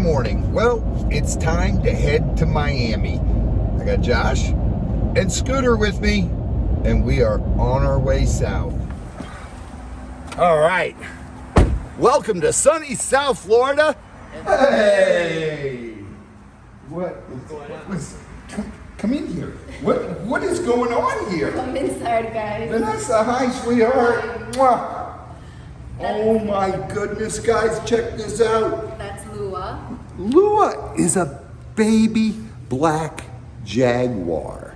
morning. Well, it's time to head to Miami. I got Josh and Scooter with me, and we are on our way south. All right. Welcome to sunny South Florida. Hey! Come in here. What is going on here? Come inside, guys. Vanessa, hi, sweetheart. Mwah. Oh my goodness, guys, check this out. That's Lua. Lua is a baby black jaguar.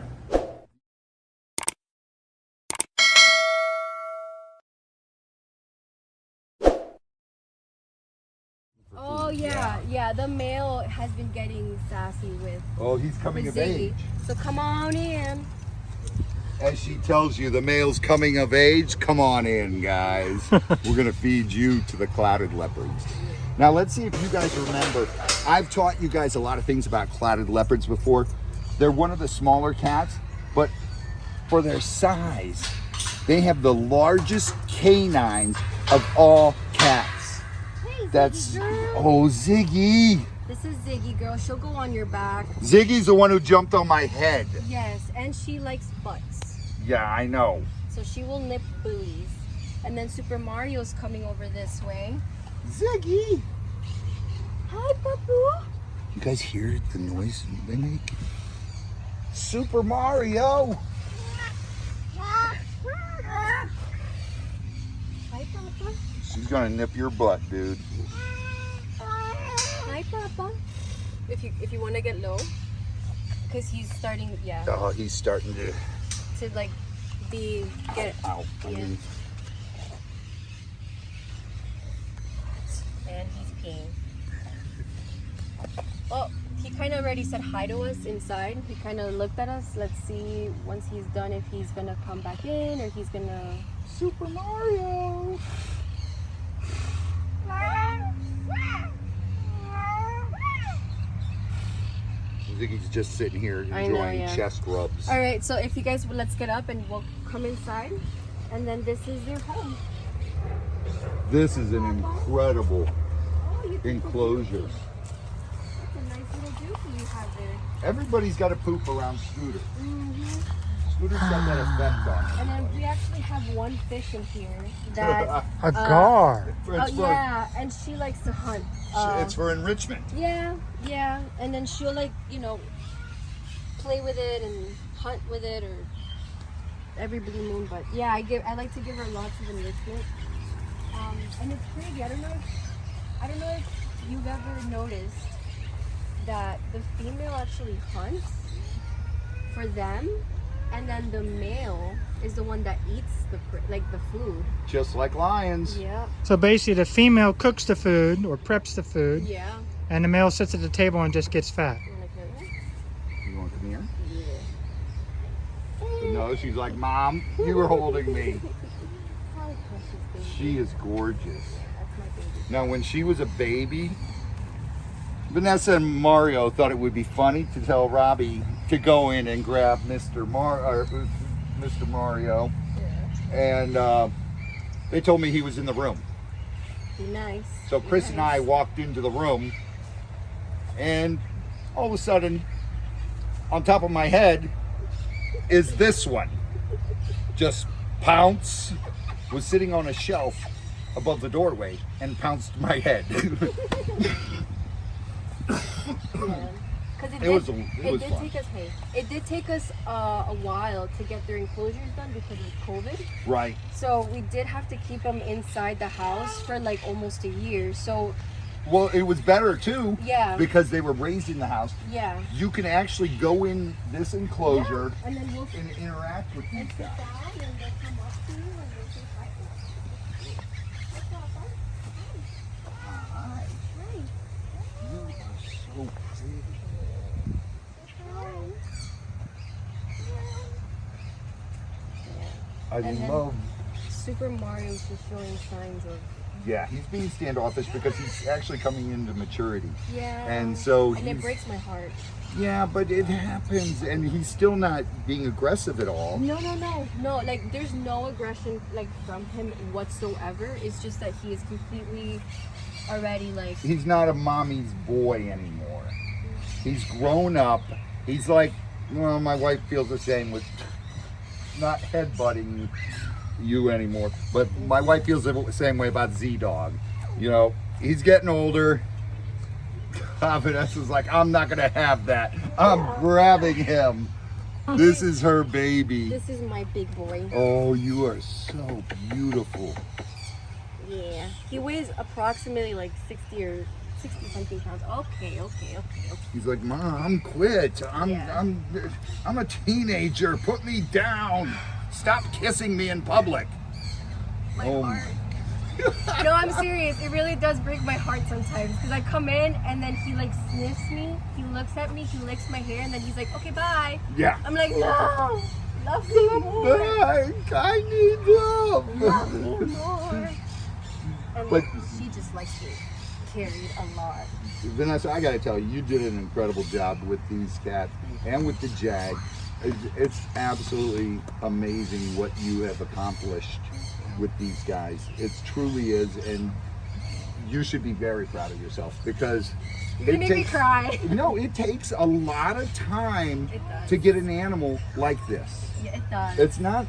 Oh yeah. The male has been getting sassy with Oh, he's coming of Ziggy. age. So come on in. As she tells you, the male's coming of age. Come on in, guys. We're gonna feed you to the clouded leopards. Now let's see if you guys remember. I've taught you guys a lot of things about clouded leopards before. They're one of the smaller cats, but for their size, they have the largest canines of all cats. Hey, That's, Ziggy girl. oh, Ziggy. This is Ziggy girl. She'll go on your back. Ziggy's the one who jumped on my head. Yes, and she likes butts. Yeah, I know. So she will nip booties. And then Super Mario's coming over this way. Ziggy. Hi, Papu. You guys hear the noise they make? Super Mario. Hi, Papa. She's gonna nip your butt, dude. Hi, Papa. If you want to get low, because he's starting, Oh, he's starting to. like get. Ow. Yeah. And he's peeing. Oh, he kind of already said hi to us inside. He kind of looked at us. Let's see once he's done if he's gonna come back in or he's gonna. Super Mario. Ziggy's just sitting here I know, enjoying yeah. chest rubs. All right, so if you guys let's get up and we'll come inside, and then this is your home. This is an incredible Oh, you can enclosure. That's a nice little dookie you have there. Everybody's got to poop around Scooter. Mm-hmm. Scooter's got that effect on him. And then we actually have one fish in here that. A gar. It's for, Yeah, and she likes to hunt. it's for enrichment. Yeah, and then she'll play with it and hunt with it or every blue moon. But yeah, I like to give her lots of enrichment. And it's pretty. I don't know if you've ever noticed that the female actually hunts for them, and then the male is the one that eats the food. Just like lions. Yeah. So basically the female cooks the food or preps the food Yeah. and the male sits at the table and just gets fat. You wanna come here? You want to come here? Yeah. No, she's like, Mom, you were holding me. Hi, precious baby. She is gorgeous. That's my baby. Now, when she was a baby, Vanessa and Mario thought it would be funny to tell Robbie to go in and grab Mr. Mario, Yeah. and they told me he was in the room. Be nice. So Be Chris and I nice. walked into the room, and all of a sudden, on top of my head is this one. Just Pounce was sitting on a shelf above the doorway and pounced my head. Because It was did fun. take us. Hey, it did take us a while to get their enclosures done because of COVID. Right. So we did have to keep them inside the house for like almost a year. So Well, it was better too. Yeah. Because they were raised in the house. yeah. You can actually go in this enclosure And then we'll and interact with these sit guys. down and they'll come up to you and they'll say hi. What's up, huh? Hi. Hi. You are so pretty. I And then- love. Super Mario's just showing signs of Yeah, he's being standoffish because he's actually coming into maturity. Yeah. And so And it he's- breaks my heart. Yeah, but it happens, and he's still not being aggressive at all. No. Like there's no aggression like from him whatsoever. It's just that he is completely already like. He's not a mommy's boy anymore. He's grown up. He's like, well, my wife feels the same with not headbutting you anymore, but my wife feels the same way about Z-Dog. You know, he's getting older. Vanessa's like, I'm not gonna have that. I'm grabbing him. This is her baby. This is my big boy. Oh, you are so beautiful. Yeah. He weighs approximately like 60 or 60 something pounds. Okay. He's like, Mom, quit. I'm a teenager. Put me down. Stop kissing me in public. My Oh. heart. No, I'm serious. It really does break my heart sometimes because I come in and then he like sniffs me. He looks at me. He licks my hair and then he's like, okay, bye. Yeah. I'm like, no, love me more. I need love. Love me more. And But- she just likes to be carried a lot. Vanessa, I gotta tell you, you did an incredible job with these cats and with the Jag. It's absolutely amazing what you have accomplished with these guys. It truly is, and you should be very proud of yourself because You're gonna make me cry. No, it takes a lot of time It does. to get an animal like this. Yeah, it does. It's not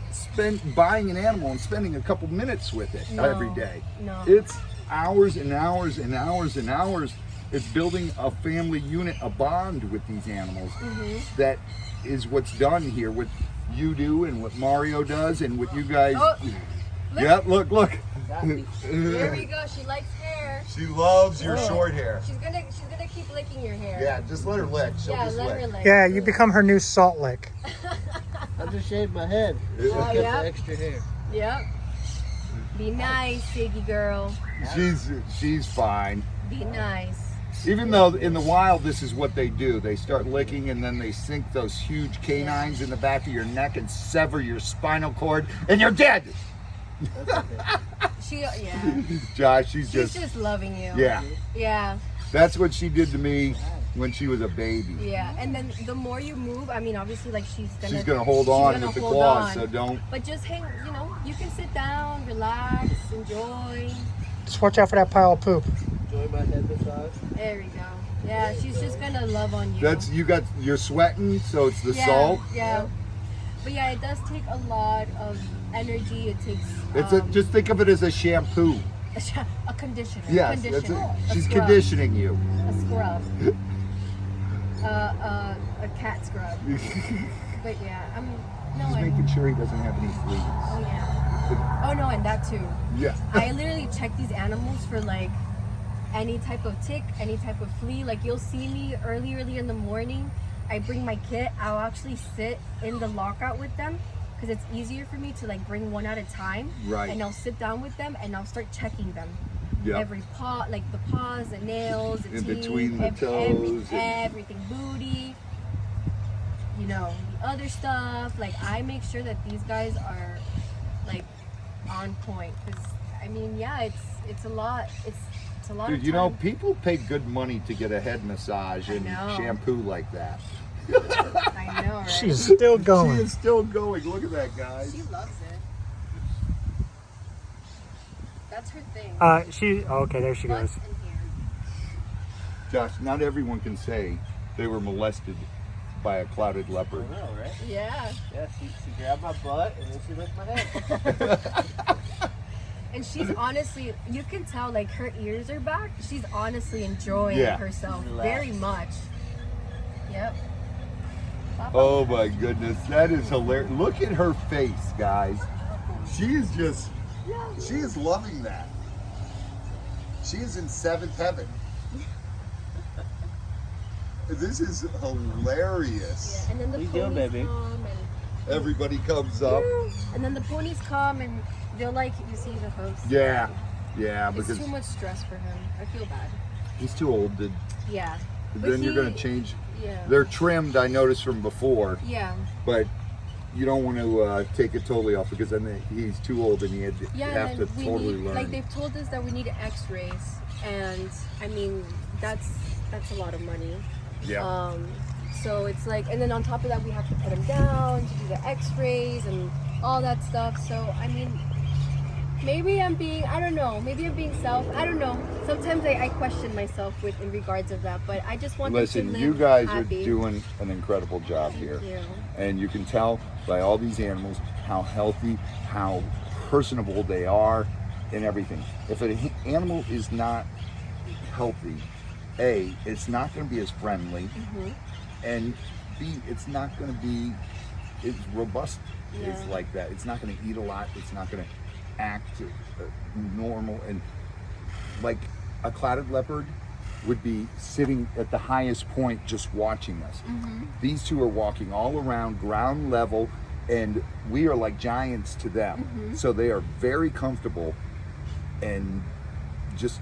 buying an animal and spending a couple minutes with it No, every day. no. It's hours and hours and hours and hours. It's building a family unit, a bond with these animals. Mm-hmm. That is what's done here. What you do and what Mario does and what you guys. Oh, look. Yeah, look. There we go. She likes hair. She loves your Oh. short hair. She's gonna keep licking your hair. Yeah, just let her lick. She'll Yeah, just let lick. her lick. Yeah, you become her new Salt Lick. I just shaved my head. Oh, Got the yeah. extra hair. Yep. Be nice, Siggy girl. She's fine. Be nice. Even though in the wild this is what they do. They start licking and then they sink those huge canines in the back of your neck and sever your spinal cord and you're dead. Yeah. Josh, she's She's just just loving you. yeah. Yeah. That's what she did to me when she was a baby. Yeah. And then the more you move, I mean, obviously, like she's gonna hold on gonna with the hold claws, on. so don't. But just hang. You know, you can sit down, relax, enjoy. Just watch out for that pile of poop. Enjoy my head massage. There we go. Yeah, she's just gonna love on you. That's you're sweating, so it's the yeah, salt. Yeah. But yeah, it does take a lot of energy. It takes. It's just think of it as a shampoo. a conditioner. Yes, conditioner. that's it. A She's scrub, conditioning you. A scrub. A cat scrub. But yeah, She's making sure he doesn't have any fleas. Oh yeah. Oh no, and that too. Yeah. I literally check these animals for like any type of tick, any type of flea. Like you'll see me early in the morning. I bring my kit. I'll actually sit in the lockout with them because it's easier for me to like bring one at a time. Right. And I'll sit down with them and I'll start checking them. Yep. Every paw, like the paws, the nails, the In teeth, between the toes and- everything, booty. You know, the other stuff. Like I make sure that these guys are like on point because I mean, yeah, it's a lot. It's a lot Dude, of you know, time. people pay good money to get a head massage I and know. shampoo like that. I know, right? She's still She going. is still going. Look at that, guys. She loves it. That's her thing. Okay, there she goes. Butts and hair. Josh, not everyone can say they were molested by a clouded I leopard. know, right? Yeah. Yeah, she grabbed my butt and then she licked my head. And she's honestly, you can tell like her ears are back. She's honestly enjoying Yeah. herself Relax. very much. Yep. Oh my goodness, that is hilarious. Look at her face, guys. She is just, she is loving that. She is in seventh heaven. This is hilarious. Yeah. And then the What you doing, ponies baby? come Everybody comes up. and then the ponies come and they'll like you see the host. Yeah, yeah, It's because too much stress for him. I feel bad. he's too old. Yeah. Then you're gonna change. Yeah. They're trimmed, I noticed from before, Yeah. but you don't want to take it totally off because then he's too old and he'd Yeah, have and to then we totally need, learn. like they've told us that we need X-rays, and I mean that's a lot of money. yeah. So it's like, and then on top of that, we have to put him down to do the X-rays and all that stuff. So I mean, maybe I'm being, I don't know, maybe I'm being I don't know. Sometimes I question myself in regards of that, but I just want them Listen, to live you guys happy. are doing an incredible job here. Thank you. And you can tell by all these animals how healthy, how personable they are, and everything. If an animal is not healthy, A, it's not going to be as friendly, and B, it's not going to be as robust as Yeah. like that. It's not going to eat a lot. It's not going to act normal. And like a clouded leopard would be sitting at the highest point just watching us. These two are walking all around ground level, and we are like giants to them. So they are very comfortable and just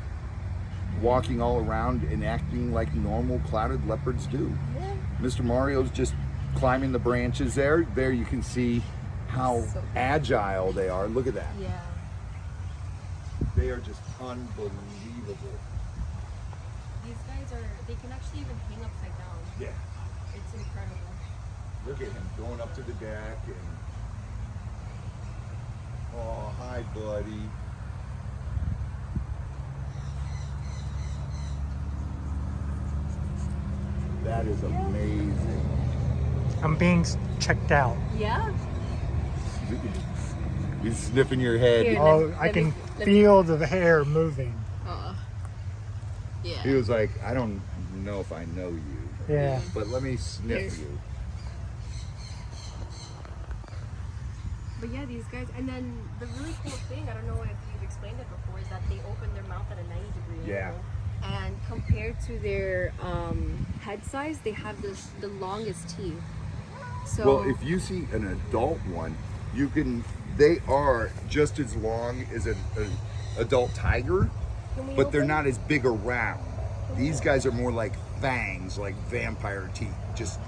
walking all around and acting like normal clouded leopards do. Yeah. Mr. Mario's just climbing the branches there. There you can see how So- agile they are. Look at that. Yeah. They are just unbelievable. These guys they can actually even hang upside down. Yeah. It's incredible. Look at him going up to the deck and oh, hi buddy. That is amazing. I'm being checked out. Yeah. He's sniffing your head. Here. Oh, Let I me- can let me- feel the hair moving. Yeah. He was like, I don't know if I know you, Yeah. but let me sniff Here. you. But yeah, these guys, and then the really cool thing, I don't know if you've explained it before, is that they open their mouth at a 90-degree Yeah. angle. And compared to their head size, they have the longest teeth. So Well, if you see an adult one, they are just as long as an adult tiger, can we but they're open? not as big around. These guys are more like fangs, like vampire teeth, just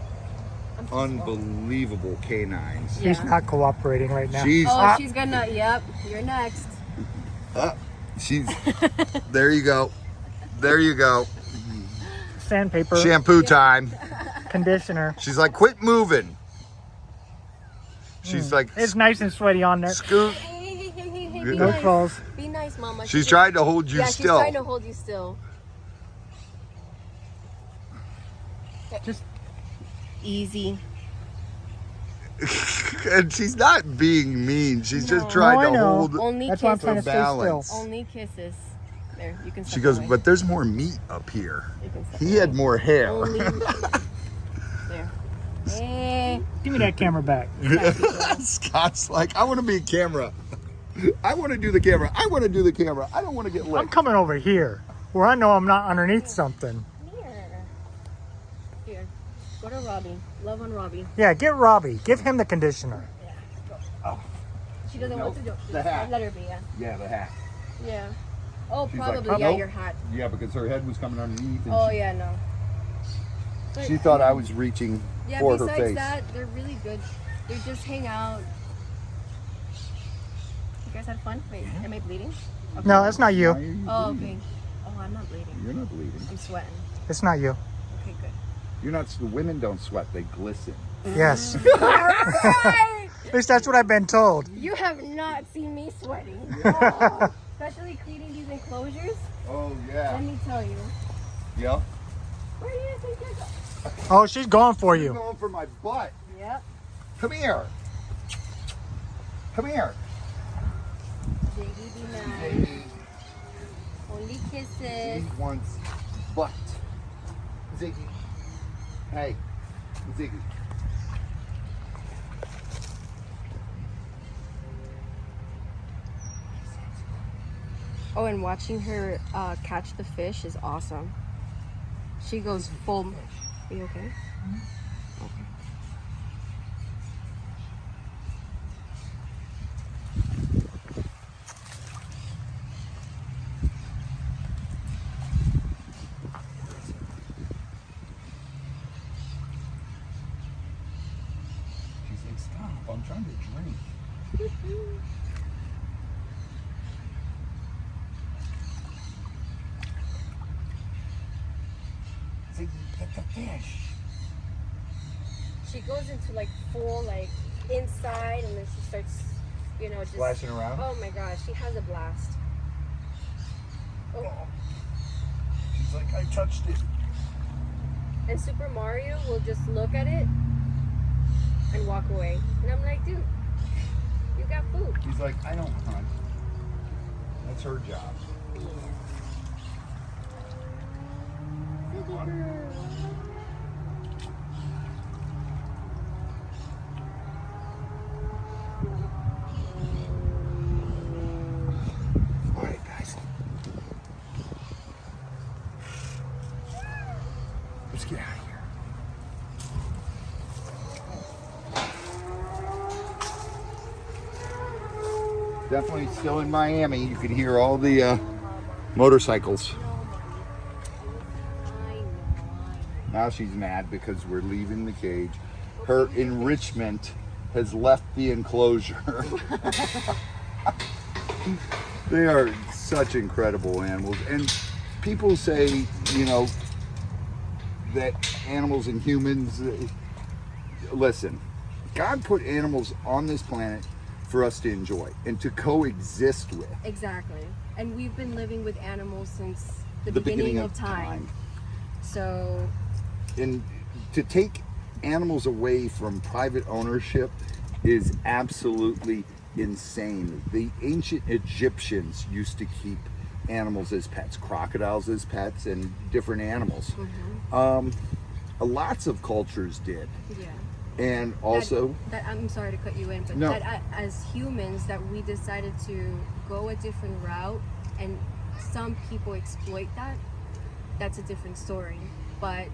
I'm so small. unbelievable canines. Yeah. She's not cooperating right now. She's, Oh, she's gonna. Yep, you're next. she's, there you go. There you go. Sandpaper, Shampoo time. conditioner. She's like, quit moving. She's like, It's nice and sweaty on there. scoot. Hey, be No nice. calls. Be nice, Mama. She's trying to hold you Yeah, still. she's trying to hold you still. Just Easy. And she's not being mean. She's just No. trying No, I to know. hold. Only that's why I'm kisses. trying to stay balance. still. Only kisses. There, you can. She step goes, away. but there's more meat up here. You can step He away. had more hair. Only. There. Hey. give me that camera back. Scott's like, I want to be a camera. I want to do the camera. I want to do the camera. I don't want to get I'm licked. coming over here where I know I'm not underneath something. Here. Here. Go to Robbie. Love on Robbie. Yeah, get Robbie. Give him the conditioner. She doesn't Nope. want to do it. The hat. Let her be. Yeah. Yeah, the hat. Yeah. Oh, She's like, probably. Yeah, nope. your hat. Yeah, because her head was coming underneath. And Oh she, yeah, no. But, she thought I was reaching Yeah. for her Besides face. that, they're really good. They just hang out. You guys had fun? Wait, am I bleeding? Okay. No, that's not Why you. are you Oh, bleeding? okay. Oh, I'm not bleeding. You're not bleeding. I'm sweating. It's not you. Okay, good. You're not. The women don't sweat. They glisten. Yes. Alright! At least that's what I've been told. You have not seen me sweating. Oh, especially cleaning these enclosures. Oh Let yeah. me tell you. Yep. Where do you think you're going? Oh, she's going for You're you. going for my butt. Yep. Come here. Come here. Ziggy, be nice. Only kisses. He wants butt. Ziggy. Hey, Ziggy. Oh, and watching her catch the fish is awesome. She goes full. Are you okay? Okay. She's like, stop. I'm See, get the fish. She goes into like full like inside, and then she starts, just Splashing around? Oh my gosh, she has a blast. Oh. She's like, I touched it. And Super Mario will just look at it and walk away. And I'm like, dude, you got food. He's like, I don't hunt. That's her job. All right, guys. Let's get out of here. Definitely still in Miami. You can hear all the motorcycles. Now she's mad because we're leaving the cage. Her enrichment has left the enclosure. They are such incredible animals. And people say, that animals and humans, listen, God put animals on this planet for us to enjoy and to coexist with. Exactly. And we've been living with animals since the beginning of time. So, And to take animals away from private ownership is absolutely insane. The ancient Egyptians used to keep animals as pets, crocodiles as pets, and different animals. Lots of cultures did. yeah. And also, That I'm sorry to cut you in, but No. that as humans that we decided to go a different route, and some people exploit that. That's a different story. But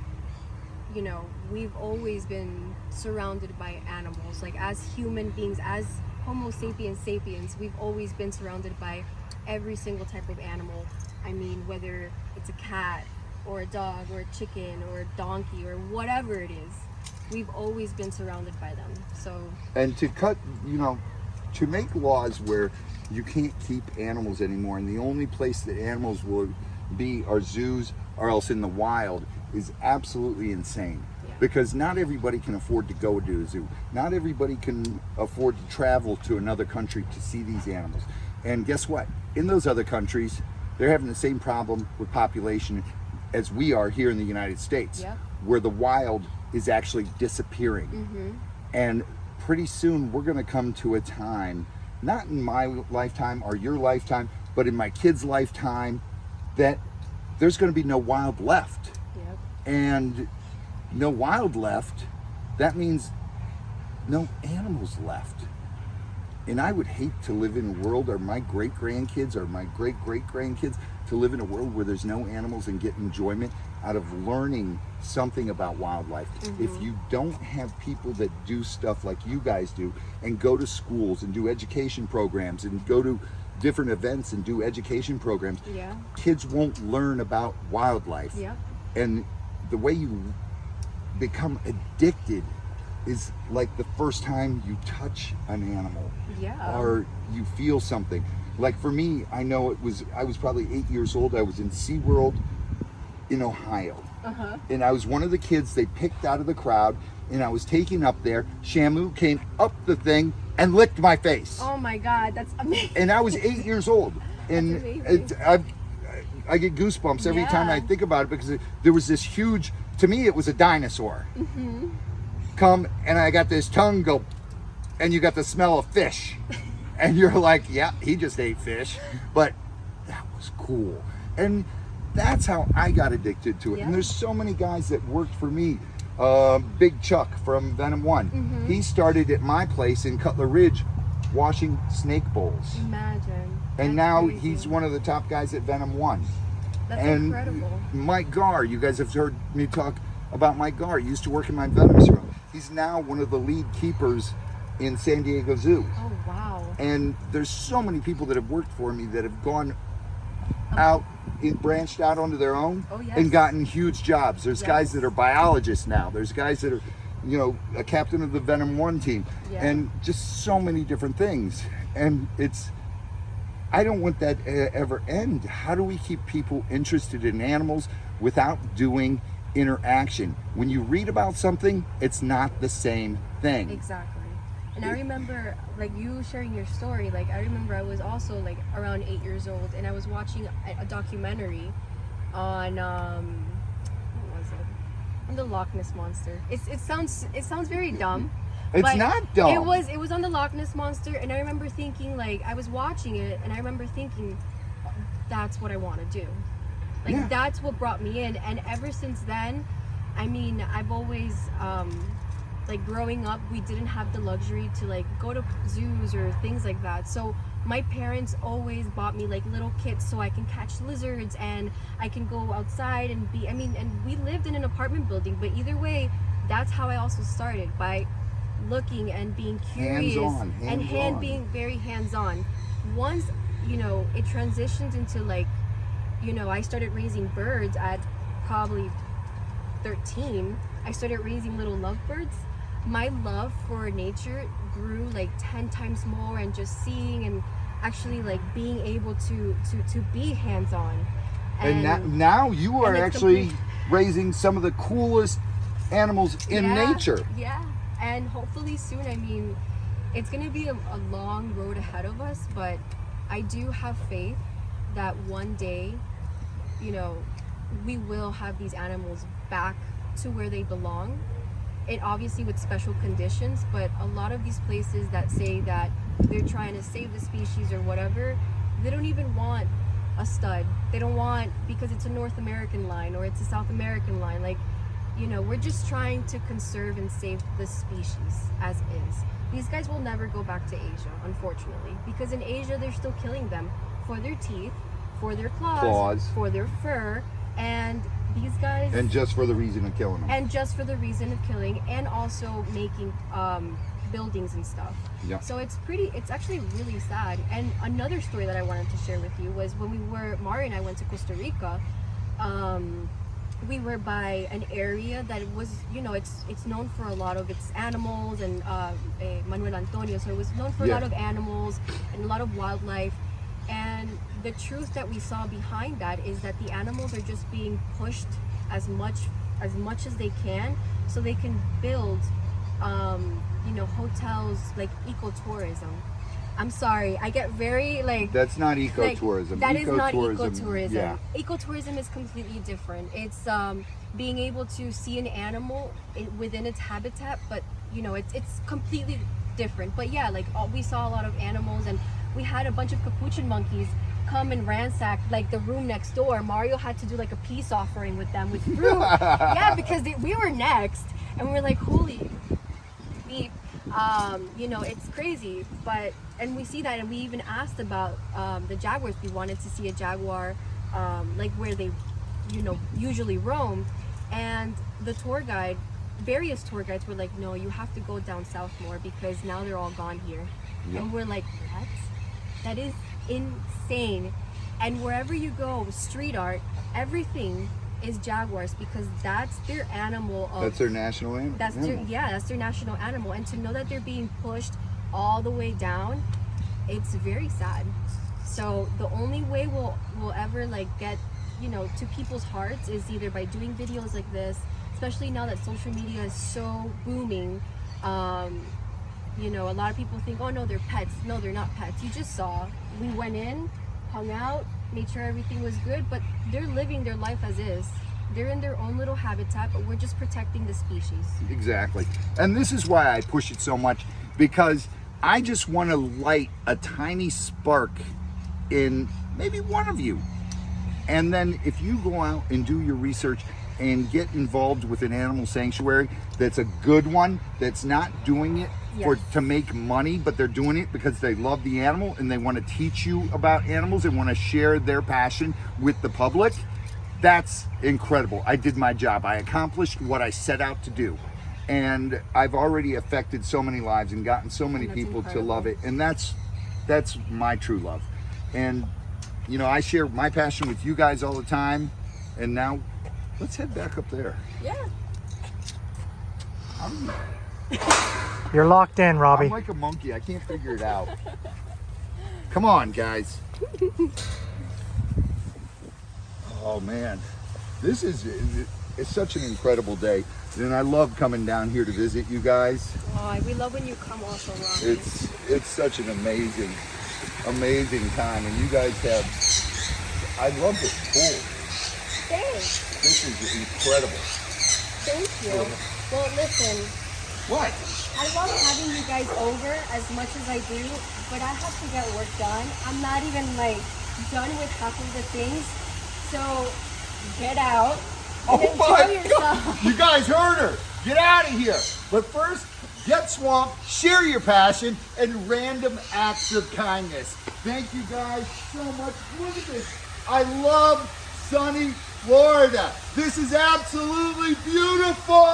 we've always been surrounded by animals. Like as human beings, as Homo sapiens sapiens, we've always been surrounded by every single type of animal. I mean, whether it's a cat or a dog or a chicken or a donkey or whatever it is, we've always been surrounded by them. So, and to cut, to make laws where you can't keep animals anymore, and the only place that animals will be are zoos or else in the wild, is absolutely insane. Yeah. Because not everybody can afford to go to a zoo. Not everybody can afford to travel to another country to see these animals. And guess what? In those other countries, they're having the same problem with population as we are here in the United States, Yep. where the wild is actually disappearing. And pretty soon we're going to come to a time, not in my lifetime or your lifetime, but in my kids' lifetime, that there's going to be no wild left. yep. And no wild left, that means no animals left. And I would hate to live in a world, or my great-grandkids or my great-great-grandkids, to live in a world where there's no animals and get enjoyment out of learning something about wildlife. If you don't have people that do stuff like you guys do, and go to schools and do education programs and go to different events and do education programs, Yeah. kids won't learn about wildlife. Yep. And the way you become addicted is like the first time you touch an animal Yeah. or you feel something. Like for me, I know I was probably 8 years old. I was in SeaWorld in Ohio. And I was one of the kids they picked out of the crowd, and I was taken up there. Shamu came up the thing and licked my face. Oh my God, that's amazing. And I was 8 years old. And amazing. I get goosebumps every time I Yeah. think about it, because there was this huge, to me it was a dinosaur. Come, and I got this tongue go, and you got the smell of fish. And you're like, yeah, he just ate fish. But that was cool. And that's how I got addicted to it. And Yeah. there's so many guys that worked for me. Big Chuck from Venom One. He started at my place in Cutler Ridge washing snake bowls. Imagine. And That's now crazy. he's one of the top guys at Venom One. That's And incredible. Mike Garr, you guys have heard me talk about Mike Garr. He used to work in my Venom Zero. He's now one of the lead keepers in San Diego Zoo. Oh wow. And there's so many people that have worked for me that have gone out and branched out onto their own Oh, yes. and gotten huge jobs. There's Yes. guys that are biologists now. There's guys that are, you know, a captain of the Venom 1 team, Yeah. and just so many different things. And I don't want that to ever end. How do we keep people interested in animals without doing interaction? When you read about something, it's not the same thing. Exactly. And I remember, like, you sharing your story, like, I remember I was also, like, around 8 years old, and I was watching a documentary on, what was it? On the Loch Ness Monster. It sounds very dumb. It's but not dumb. It was on the Loch Ness Monster, and I remember thinking, like, I was watching it, and I remember thinking, that's what I want to do. Like, Yeah. that's what brought me in, and ever since then, I mean, I've always, like, growing up, we didn't have the luxury to, like, go to zoos or things like that. So my parents always bought me, like, little kits so I can catch lizards and I can go outside and and we lived in an apartment building, but either way, that's how I also started, by looking and being curious Hands-on. being very hands-on. Once, you know, it transitioned into, like, you know, I started raising birds at probably 13. I started raising little lovebirds. My love for nature grew like 10 times more, and just seeing and actually, like, being able to be hands-on. And now you are and it's actually complete- raising some of the coolest animals in Yeah, nature. Yeah, and hopefully soon. I mean, it's gonna be a long road ahead of us, but I do have faith that one day, you know, we will have these animals back to where they belong. It obviously with special conditions, but a lot of these places that say that they're trying to save the species or whatever, they don't even want a stud. They don't want, because it's a North American line or it's a South American line. Like, you know, we're just trying to conserve and save the species as is. These guys will never go back to Asia, unfortunately, because in Asia they're still killing them for their teeth, for their claws. For their fur, and these guys, And just for the reason of killing them. and just for the reason of killing, and also making buildings and stuff. Yeah. So it's actually really sad. And another story that I wanted to share with you was when Mari and I went to Costa Rica. We were by an area that was, you know, it's known for a lot of its animals, and Manuel Antonio, so it was known for a Yeah. lot of animals and a lot of wildlife. And the truth that we saw behind that is that the animals are just being pushed as much as they can, so they can build, you know, hotels, like ecotourism. I'm sorry, I get very, like, That's not ecotourism. that is not Ecotourism, ecotourism. yeah. Ecotourism is completely different. It's being able to see an animal within its habitat, but, you know, it's completely different. But yeah, like, we saw a lot of animals, and we had a bunch of capuchin monkeys come and ransack, like, the room next door. Mario had to do, like, a peace offering with them with fruit. Yeah, because we were next, and we're like, holy beep. You know, it's crazy. But, and we see that, and we even asked about the jaguars. We wanted to see a jaguar, like, where they, you know, usually roam. And the various tour guides were like, no, you have to go down south more, because now they're all gone here. Yeah. And we're like, what? That is insane. And wherever you go, street art, everything is jaguars, because that's their animal of, That's their national animal. that's their national animal. And to know that they're being pushed all the way down, it's very sad. So the only way we'll ever, like, get, you know, to people's hearts is either by doing videos like this, especially now that social media is so booming. You know, a lot of people think, oh no, they're pets. No, they're not pets. You just saw, we went in, hung out, made sure everything was good, but they're living their life as is. They're in their own little habitat, but we're just protecting the species. Exactly. And this is why I push it so much, because I just want to light a tiny spark in maybe one of you. And then if you go out and do your research and get involved with an animal sanctuary that's a good one, that's not doing it to make money, but they're doing it because they love the animal and they want to teach you about animals and want to share their passion with the public, that's incredible. I did my job. I accomplished what I set out to do. And I've already affected so many lives and gotten so many That's people incredible. to love it. And that's my true love. And, you know, I share my passion with you guys all the time. And now let's head back up there. Yeah. How do you? You're locked in, Robbie. I'm like a monkey. I can't figure it out. Come on, guys. Oh man, this is it's such an incredible day, and I love coming down here to visit you guys. Oh, we love when you come also, Robbie. It's such an amazing time, and you guys have. I love this pool. Thanks. This is incredible. Thank you. Well, listen, What? I love having you guys over as much as I do, but I have to get work done. I'm not even like done with half of the things. So get out and Oh my enjoy yourself. God! You guys heard her. Get out of here. But first, get swamped, share your passion, and random acts of kindness. Thank you guys so much. Look at this. I love sunny Florida. This is absolutely beautiful.